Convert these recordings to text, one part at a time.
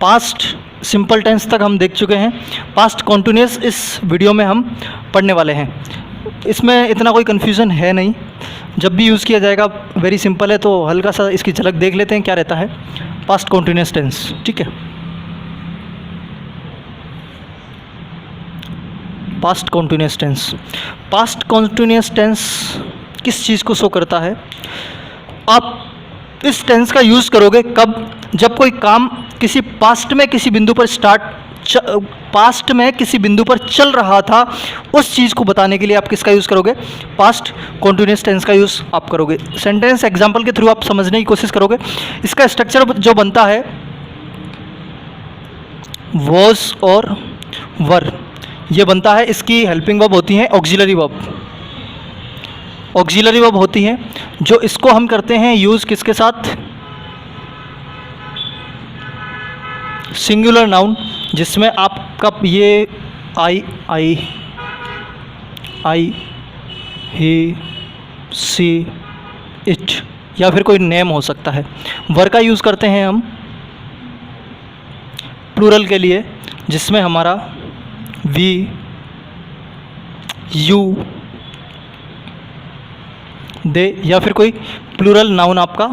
Past simple tense तक हम देख चुके हैं। पास्ट कॉन्टिन्यूस इस वीडियो में हम पढ़ने वाले हैं। इसमें इतना कोई कन्फ्यूज़न है नहीं, जब भी यूज़ किया जाएगा वेरी सिंपल है। तो हल्का सा इसकी झलक देख लेते हैं क्या रहता है पास्ट कॉन्टिन्यूस टेंस। ठीक है, past continuous tense. Past continuous tense किस चीज़ को शो करता है? आप इस टेंस का यूज़ करोगे कब? जब कोई काम किसी पास्ट में किसी बिंदु पर पास्ट में किसी बिंदु पर चल रहा था, उस चीज़ को बताने के लिए आप किसका यूज़ करोगे? पास्ट कॉन्टिन्यूस टेंस का यूज़ आप करोगे। सेंटेंस एग्जांपल के थ्रू आप समझने की कोशिश करोगे। इसका स्ट्रक्चर जो बनता है वॉज और वर, ये बनता है। इसकी हेल्पिंग वर्ब होती हैं ऑक्सिलरी वर्ब। ऑक्सिलरी वर्ब होती हैं जो इसको हम करते हैं यूज़ किसके साथ? सिंगुलर नाउन, जिसमें आपका ये आई, ही, सी, इट या फिर कोई नेम हो सकता है। वर का यूज़ करते हैं हम प्लूरल के लिए, जिसमें हमारा वी, यू, दे या फिर कोई प्लूरल नाउन आपका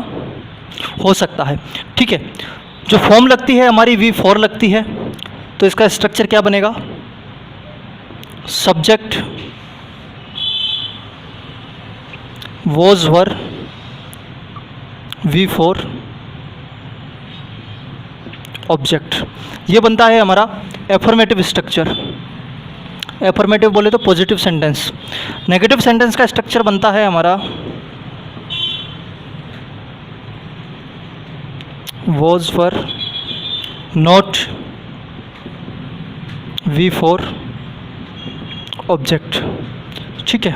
हो सकता है। ठीक है, जो फॉर्म लगती है हमारी वी फॉर लगती है, तो इसका स्ट्रक्चर क्या बनेगा? Subject was were V four object, ये बनता है हमारा एफर्मेटिव स्ट्रक्चर। एफर्मेटिव बोले तो पॉजिटिव सेंटेंस। नेगेटिव सेंटेंस का स्ट्रक्चर बनता है हमारा was were not V four object. ठीक है,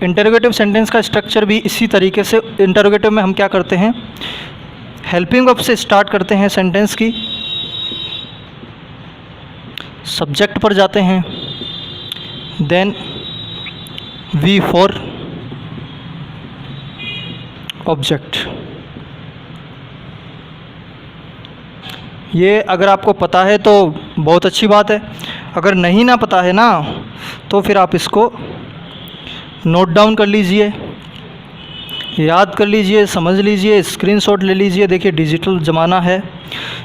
इंटरोगेटिव सेंटेंस का स्ट्रक्चर भी इसी तरीके से। इंटरोगेटिव में हम क्या करते हैं? हेल्पिंग वर्ब से स्टार्ट करते हैं सेंटेंस की, सब्जेक्ट पर जाते हैं, देन वी फॉर ऑब्जेक्ट। ये अगर आपको पता है तो बहुत अच्छी बात है, अगर नहीं ना पता है ना तो फिर आप इसको नोट डाउन कर लीजिए, याद कर लीजिए, समझ लीजिए, स्क्रीनशॉट ले लीजिए। देखिए डिजिटल ज़माना है,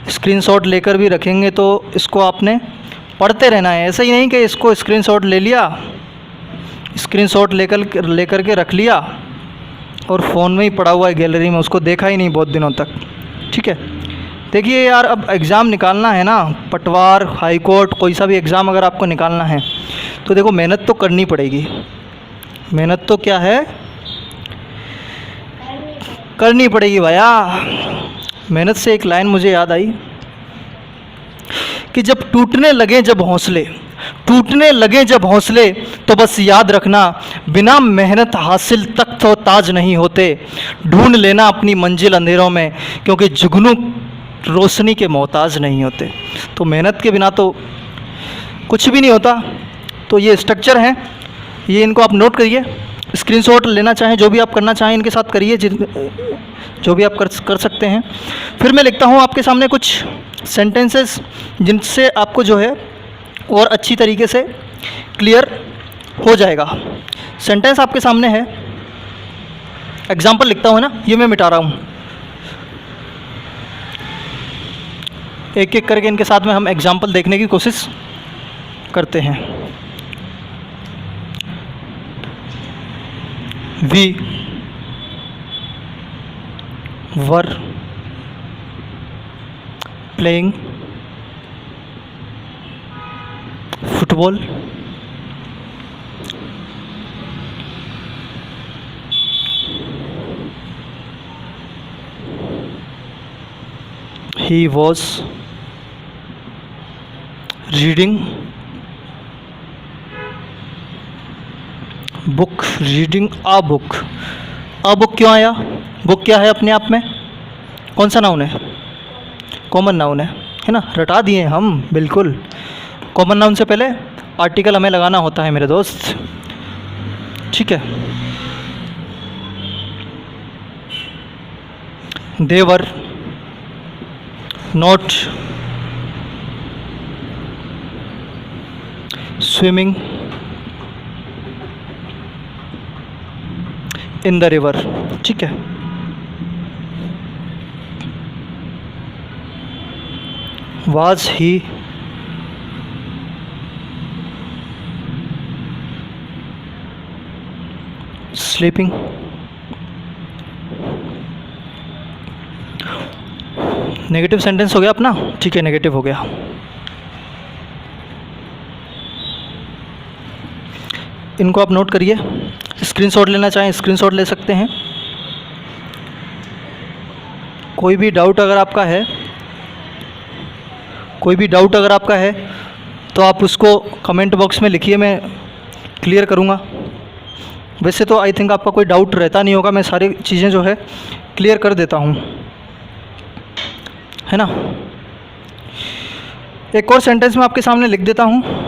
स्क्रीनशॉट लेकर भी रखेंगे तो इसको आपने पढ़ते रहना है। ऐसा ही नहीं कि इसको स्क्रीनशॉट ले लिया, स्क्रीनशॉट लेकर के रख लिया और फ़ोन में ही पड़ा हुआ है गैलरी में, उसको देखा ही नहीं बहुत दिनों तक। ठीक है, देखिए यार, अब एग्ज़ाम निकालना है ना, पटवार, हाई कोर्ट, कोई सा भी एग्ज़ाम अगर आपको निकालना है तो देखो मेहनत तो करनी पड़ेगी। मेहनत तो क्या है, करनी पड़ेगी भैया। मेहनत से एक लाइन मुझे याद आई कि जब टूटने लगे जब हौसले, तो बस याद रखना बिना मेहनत हासिल तख्त और ताज नहीं होते। ढूंढ लेना अपनी मंजिल अंधेरों में, क्योंकि जुगनू रोशनी के मोहताज नहीं होते। तो मेहनत के बिना तो कुछ भी नहीं होता। तो ये स्ट्रक्चर हैं, ये इनको आप नोट करिए, स्क्रीनशॉट लेना चाहें, जो भी आप करना चाहें इनके साथ करिए, जो भी आप कर सकते हैं। फिर मैं लिखता हूँ आपके सामने कुछ सेंटेंसेस जिनसे आपको जो है और अच्छी तरीके से क्लियर हो जाएगा। सेंटेंस आपके सामने है, एग्जाम्पल लिखता हूँ ना, ये मैं मिटा रहा हूँ। एक एक करके इनके साथ में हम एग्जाम्पल देखने की कोशिश करते हैं। We were playing football, he was reading book, reading a book। a book क्यों आया? बुक क्या है अपने आप में? कौन सा नाउन है? कॉमन नाउन है ना, रटा दिए हम बिल्कुल। कॉमन नाउन से पहले आर्टिकल हमें लगाना होता है मेरे दोस्त। ठीक है, they were not swimming in the river. ठीक है, was he sleeping. Negative sentence हो गया अपना। ठीक है, नेगेटिव हो गया। इनको आप नोट करिए, स्क्रीनशॉट लेना चाहें स्क्रीनशॉट ले सकते हैं। कोई भी डाउट अगर आपका है, तो आप उसको कमेंट बॉक्स में लिखिए, मैं क्लियर करूँगा। वैसे तो आई थिंक आपका कोई डाउट रहता नहीं होगा, मैं सारी चीज़ें जो है क्लियर कर देता हूँ, है ना। एक और सेंटेंस मैं आपके सामने लिख देता हूँ।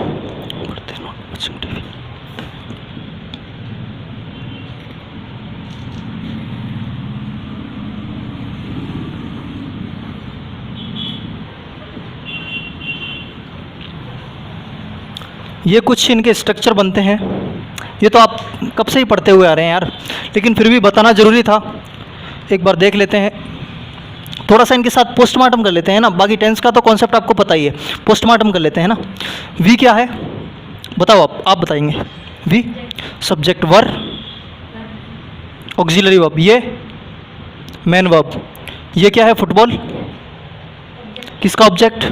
ये कुछ इनके स्ट्रक्चर बनते हैं, ये तो आप कब से ही पढ़ते हुए आ रहे हैं यार, लेकिन फिर भी बताना ज़रूरी था। एक बार देख लेते हैं, थोड़ा सा इनके साथ पोस्टमार्टम कर लेते हैं ना। बाकी टेंस का तो कॉन्सेप्ट आपको पता ही है, पोस्टमार्टम कर लेते हैं ना। वी क्या है बताओ, आप बताएंगे। We subject verb, auxiliary verb, ये मेन वर्ब। ये क्या है फुटबॉल, किसका ऑब्जेक्ट,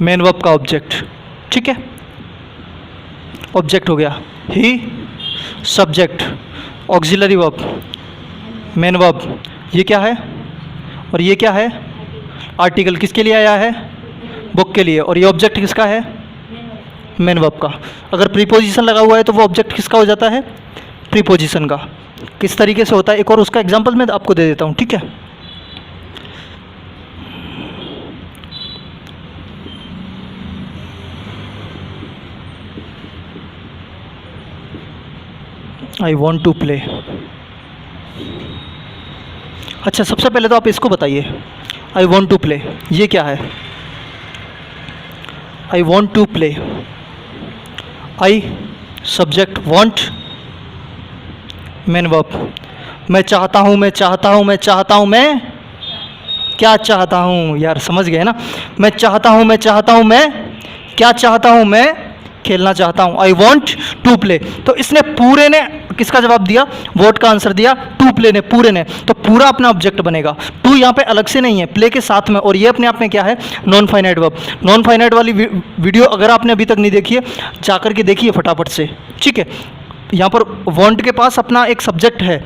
मेन वर्ब का ऑब्जेक्ट। ठीक है, ऑब्जेक्ट हो गया। He subject, auxiliary verb, main verb. ये क्या है और ये क्या है, आर्टिकल। किसके लिए आया है, बुक के लिए। और ये ऑब्जेक्ट किसका है, मेन वर्ब का। अगर प्रीपोजिशन लगा हुआ है तो वो ऑब्जेक्ट किसका हो जाता है, प्रीपोजिशन का। किस तरीके से होता है, एक और उसका एग्जांपल मैं आपको दे देता हूँ। ठीक है, आई वॉन्ट टू प्ले। अच्छा, सबसे पहले तो आप इसको बताइए, आई वॉन्ट टू प्ले ये क्या है। I want to play, I subject, want main verb. मैं चाहता हूँ, मैं चाहता हूँ, मैं चाहता हूँ, मैं क्या चाहता हूँ, यार समझ गए ना। मैं चाहता हूँ, मैं चाहता हूँ, मैं क्या चाहता हूँ, मैं खेलना चाहता हूँ। I want to play. तो इसने पूरे ने किसका जवाब दिया, वॉट का आंसर दिया, टू प्ले ने, पूरे ने। तो पूरा अपना ऑब्जेक्ट बनेगा। टू यहाँ पे अलग से नहीं है, प्ले के साथ में। और ये अपने आप में क्या है, non finite verb. Non finite वाली वीडियो अगर आपने अभी तक नहीं देखी है, जाकर के देखिए फटाफट से। ठीक है, यहाँ पर वॉन्ट के पास अपना एक सब्जेक्ट है,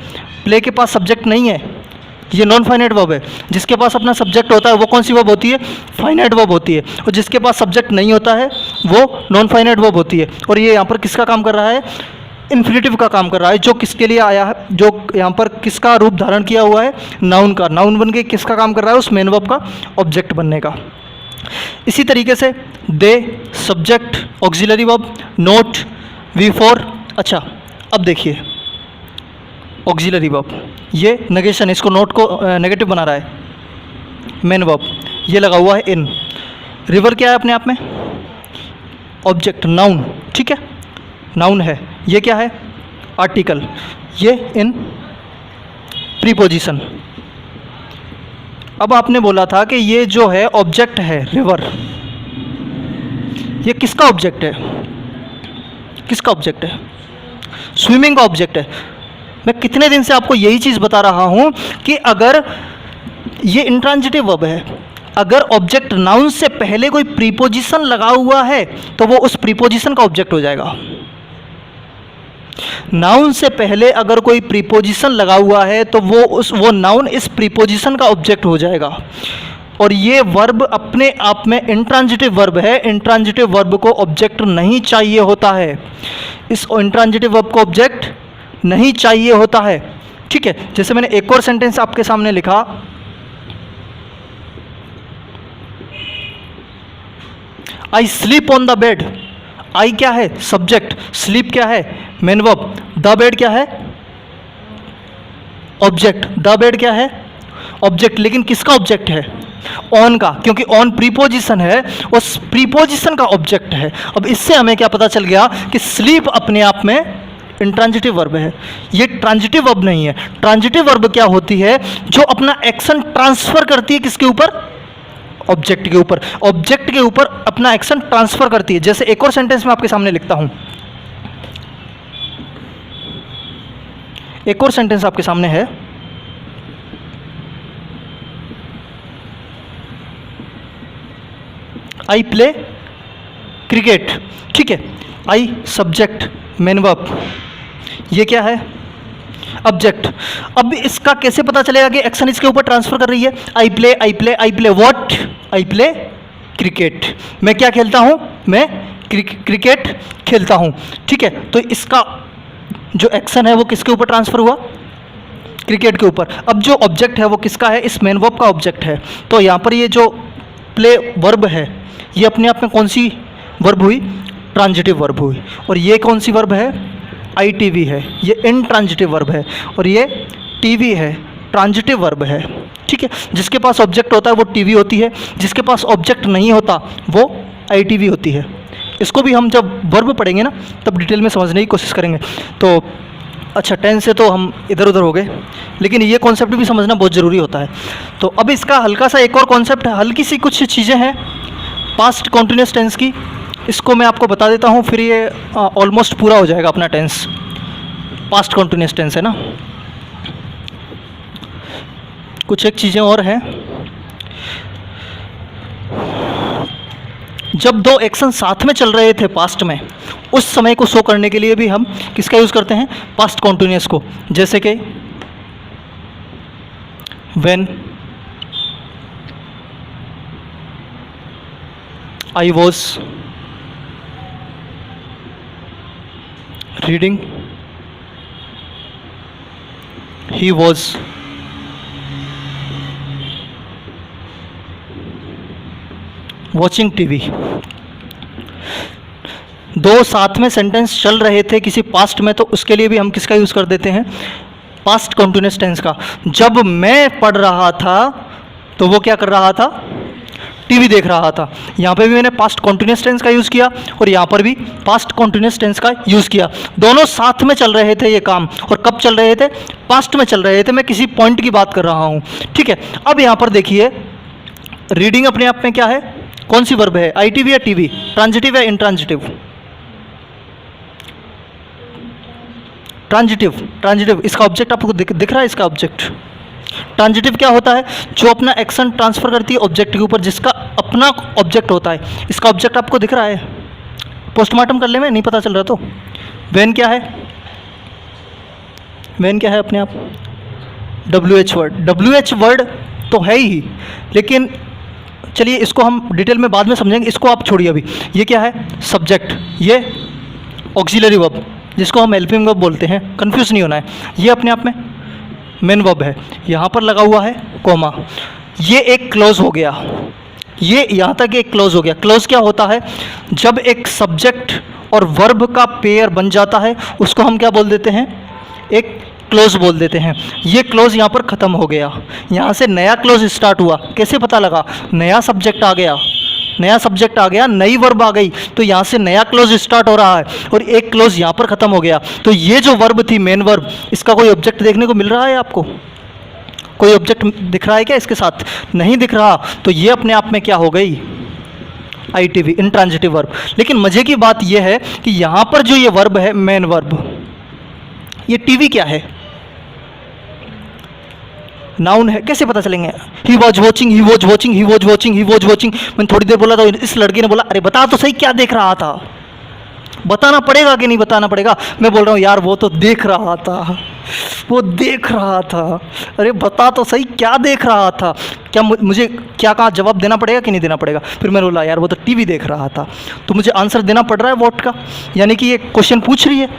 प्ले के पास सब्जेक्ट नहीं है, ये नॉन फाइनाइट वर्ब है। जिसके पास अपना सब्जेक्ट होता है वो कौन सी वर्ब होती है, फाइनाइट वर्ब होती है। और जिसके पास सब्जेक्ट नहीं होता है वो नॉन फाइनाइट वर्ब होती है। और ये यहाँ पर किसका काम कर रहा है, इन्फिनेटिव का काम कर रहा है, जो किसके लिए आया है, जो यहाँ पर किसका रूप धारण किया हुआ है, नाउन का। नाउन बन के किसका काम कर रहा है, उस मेन वर्ब का ऑब्जेक्ट बनने का। इसी तरीके से they subject, auxiliary verb, not, V four. अच्छा, अब देखिए ऑक्सिलरी वर्ब, ये नेगेशन, इसको नोट को नेगेटिव बना रहा है, मेन वर्ब। ये लगा हुआ है इन। रिवर क्या है अपने आप में, ऑब्जेक्ट, नाउन। ठीक है, नाउन है। ये क्या है, आर्टिकल। ये इन प्रीपोजिशन। अब आपने बोला था कि ये जो है ऑब्जेक्ट है रिवर, ये किसका ऑब्जेक्ट है, किसका ऑब्जेक्ट है, स्विमिंग का ऑब्जेक्ट है। मैं कितने दिन से आपको यही चीज़ बता रहा हूँ कि अगर ये इंट्रांजिटिव वर्ब है, अगर ऑब्जेक्ट नाउन से पहले कोई प्रीपोजिशन लगा हुआ है तो वो उस प्रीपोजिशन का ऑब्जेक्ट हो जाएगा। नाउन से पहले अगर कोई प्रीपोजिशन लगा हुआ है तो वो नाउन इस प्रीपोजिशन का ऑब्जेक्ट हो जाएगा। और ये वर्ब अपने आप में इंट्रांजिटिव वर्ब है। इंट्रांजिटिव वर्ब को ऑब्जेक्ट नहीं चाहिए होता है, इस इंट्रांजिटिव वर्ब को ऑब्जेक्ट नहीं चाहिए होता है। ठीक है, जैसे मैंने एक और सेंटेंस आपके सामने लिखा, I sleep on the bed. I क्या है, सब्जेक्ट, स्लीप क्या है, मेन वर्ब, द बेड क्या है, ऑब्जेक्ट। द बेड क्या है, ऑब्जेक्ट, लेकिन किसका ऑब्जेक्ट है, ऑन का, क्योंकि ऑन प्रीपोजिशन है, उस प्रीपोजिशन का ऑब्जेक्ट है। अब इससे हमें क्या पता चल गया कि स्लीप अपने आप में इंट्रांजिटिव वर्ब है, ये ट्रांजिटिव वर्ब नहीं है। ट्रांजिटिव वर्ब क्या होती है? जो अपना एक्शन ट्रांसफर करती है किसके ऊपर? ऑब्जेक्ट के ऊपर। ऑब्जेक्ट के ऊपर अपना एक्शन ट्रांसफर करती है। जैसे एक और सेंटेंस में आपके सामने लिखता हूं, एक और सेंटेंस आपके सामने है, आई प्ले क्रिकेट, ठीक है। आई सब्जेक्ट, मेन वर्ब, ये क्या है? ऑब्जेक्ट। अब इसका कैसे पता चलेगा कि एक्शन इसके ऊपर ट्रांसफर कर रही है? I play, I play, I play what? I play cricket. मैं क्या खेलता हूं? मैं क्रिकेट खेलता हूं, ठीक है। तो इसका जो एक्शन है वो किसके ऊपर ट्रांसफर हुआ? क्रिकेट के ऊपर। अब जो ऑब्जेक्ट है वो किसका है? इस मेन वर्ब का ऑब्जेक्ट है। तो यहाँ पर ये जो प्ले वर्ब है ये अपने आप में कौन सी वर्ब हुई? ट्रांजिटिव वर्ब हुई। और ये कौन सी वर्ब है? आई टी वी है, ये इंट्रांजिटिव वर्ब है। और ये टी वी है, ट्रांजिटिव वर्ब है, ठीक है। जिसके पास ऑब्जेक्ट होता है वो टी वी होती है, जिसके पास ऑब्जेक्ट नहीं होता वो आई टी वी होती है। इसको भी हम जब वर्ब पढ़ेंगे ना तब डिटेल में समझने की कोशिश करेंगे। तो अच्छा, टेंस से तो हम इधर उधर हो गए, लेकिन ये कॉन्सेप्ट भी समझना बहुत ज़रूरी होता है। तो अब इसका हल्का सा एक और कॉन्सेप्ट है, हल्की सी कुछ चीज़ें हैं पास्ट कॉन्टिन्यूस टेंस की, इसको मैं आपको बता देता हूँ, फिर ये ऑलमोस्ट पूरा हो जाएगा अपना टेंस। पास्ट कॉन्टिन्यूस टेंस है ना। कुछ एक चीज़ें और हैं, जब दो एक्शन साथ में चल रहे थे पास्ट में, उस समय को शो करने के लिए भी हम किसका यूज़ करते हैं? पास्ट कॉन्टिन्यूस को। जैसे कि when I was reading, he was watching TV. दो साथ में सेंटेंस चल रहे थे किसी पास्ट में, तो उसके लिए भी हम किसका यूज़ कर देते हैं? पास्ट कॉन्टिन्यूस टेंस का। जब मैं पढ़ रहा था तो वो क्या कर रहा था? टीवी देख रहा था। यहाँ पे भी मैंने पास्ट कॉन्टिन्यूस टेंस का यूज़ किया और यहाँ पर भी पास्ट कॉन्टिन्यूस टेंस का यूज़ किया। दोनों साथ में चल रहे थे ये काम, और कब चल रहे थे? पास्ट में चल रहे थे। मैं किसी पॉइंट की बात कर रहा हूँ, ठीक है। अब यहाँ पर देखिए, रीडिंग अपने आप में क्या है? कौन सी वर्ब है? आई टी वी या टी वी? ट्रांजिटिव या इंट्रांजिटिव? ट्रांजिटिव। ट्रांजिटिव। इसका ऑब्जेक्ट आपको दिख रहा है? इसका ऑब्जेक्ट ट्रांजिटिव क्या होता है? जो अपना एक्शन ट्रांसफर करती है ऑब्जेक्ट के ऊपर, जिसका अपना ऑब्जेक्ट होता है। इसका ऑब्जेक्ट आपको दिख रहा है? पोस्टमार्टम कर ले, में नहीं पता चल रहा तो। व्हेन क्या है? व्हेन क्या है अपने आप? WH word. WH वर्ड तो है ही, लेकिन चलिए इसको हम डिटेल में बाद में समझेंगे, इसको आप छोड़िए अभी। ये क्या है? सब्जेक्ट। ये ऑक्सिलरी वर्ब, जिसको हम हेल्पिंग वर्ब बोलते हैं, कंफ्यूज नहीं होना है। ये अपने आप में मेन वर्ब है, यहाँ पर लगा हुआ है कोमा। ये एक क्लोज हो गया, ये यहाँ तक एक क्लोज हो गया। क्लोज क्या होता है? जब एक सब्जेक्ट और वर्ब का पेयर बन जाता है उसको हम क्या बोल देते हैं? एक क्लोज बोल देते हैं। ये क्लोज यहाँ पर ख़त्म हो गया, यहाँ से नया क्लोज स्टार्ट हुआ। कैसे पता लगा? नया सब्जेक्ट आ गया, नया सब्जेक्ट आ गया, नई वर्ब आ गई, तो यहाँ से नया क्लोज स्टार्ट हो रहा है और एक क्लोज यहाँ पर ख़त्म हो गया। तो ये जो वर्ब थी मेन वर्ब, इसका कोई ऑब्जेक्ट देखने को मिल रहा है आपको? कोई ऑब्जेक्ट दिख रहा है क्या इसके साथ? नहीं दिख रहा। तो ये अपने आप में क्या हो गई? I T V, intransitive verb. लेकिन मज़े की बात यह है कि यहाँ पर जो ये वर्ब है मेन वर्ब, ये टीवी क्या है? नाउन है। कैसे पता चलेंगे? He was watching, he was watching, he was watching, he was watching. मैंने थोड़ी देर बोला तो इस लड़के ने बोला, अरे बता तो सही क्या देख रहा था? बताना पड़ेगा कि नहीं बताना पड़ेगा? मैं बोल रहा हूँ यार वो तो देख रहा था, वो देख रहा था। अरे बता तो सही क्या देख रहा था? क्या मुझे क्या कहा? जवाब देना पड़ेगा कि नहीं देना पड़ेगा? फिर मैंने बोला यार वो तो टीवी देख रहा था, तो मुझे आंसर देना पड़ रहा है वॉट का। यानी कि ये क्वेश्चन पूछ रही है,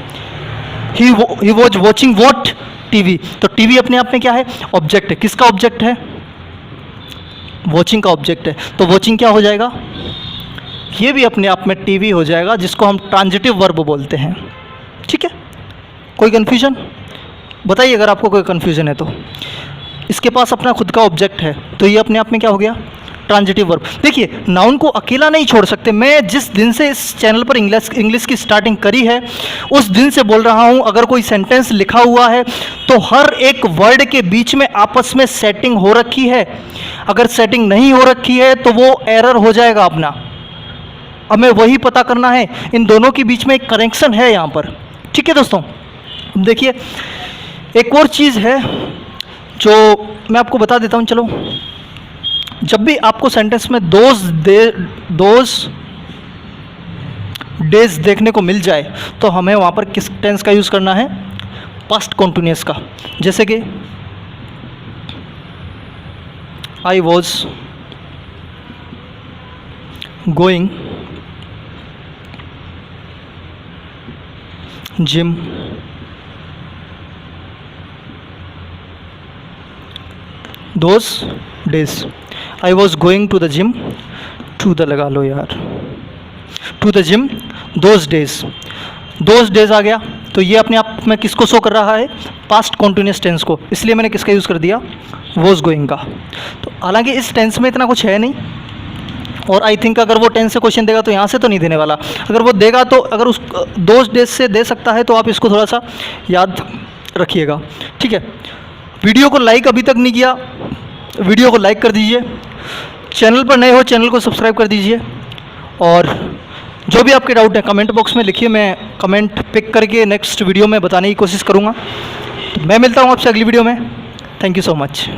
he was watching what? TV. तो टीवी अपने आप में क्या है? ऑब्जेक्ट है। किसका ऑब्जेक्ट है? वॉचिंग का ऑब्जेक्ट है। तो वॉचिंग क्या हो जाएगा? ये भी अपने आप में टीवी हो जाएगा, जिसको हम ट्रांजिटिव वर्ब बोलते हैं, ठीक है। कोई कन्फ्यूजन बताइए अगर आपको कोई कन्फ्यूजन है तो। इसके पास अपना खुद का ऑब्जेक्ट है, तो ये अपने आप में क्या हो गया, ट्रांजिटिव वर्ब। देखिए नाउन को अकेला नहीं छोड़ सकते। मैं जिस दिन से इस चैनल पर इंग्लिश की स्टार्टिंग करी है उस दिन से बोल रहा हूँ, अगर कोई सेंटेंस लिखा हुआ है तो हर एक वर्ड के बीच में आपस में सेटिंग हो रखी है। अगर सेटिंग नहीं हो रखी है तो वो एरर हो जाएगा अपना। हमें वही पता करना है, इन दोनों के बीच में एक कनेक्शन है यहाँ पर। ठीक है दोस्तों, देखिए एक और चीज़ है जो मैं आपको बता देता हूँ। चलो, जब भी आपको सेंटेंस में दोज डेज देखने को मिल जाए तो हमें वहाँ पर किस टेंस का यूज़ करना है, पास्ट कॉन्टिन्यूअस का। जैसे कि I was going gym those days. I was going to the gym, to the लगा लो यार, to the gym those days आ गया, तो ये अपने आप में किसको शो कर रहा है, पास्ट कॉन्टिन्यूअस टेंस को। इसलिए मैंने किसका यूज़ कर दिया, वॉज गोइंग का। तो हालांकि इस टेंस में इतना कुछ है नहीं, और आई थिंक अगर वो टेंस से क्वेश्चन देगा तो यहाँ से तो नहीं देने वाला। अगर वो देगा तो अगर उस दोज डेज से दे सकता है तो आप इसको थोड़ा सा याद रखिएगा। ठीक है, वीडियो को लाइक अभी तक नहीं किया, वीडियो को लाइक कर दीजिए। चैनल पर नए हो चैनल को सब्सक्राइब कर दीजिए, और जो भी आपके डाउट है कमेंट बॉक्स में लिखिए, मैं कमेंट पिक करके नेक्स्ट वीडियो में बताने की कोशिश करूँगा। मैं मिलता हूँ आपसे अगली वीडियो में। Thank you so much.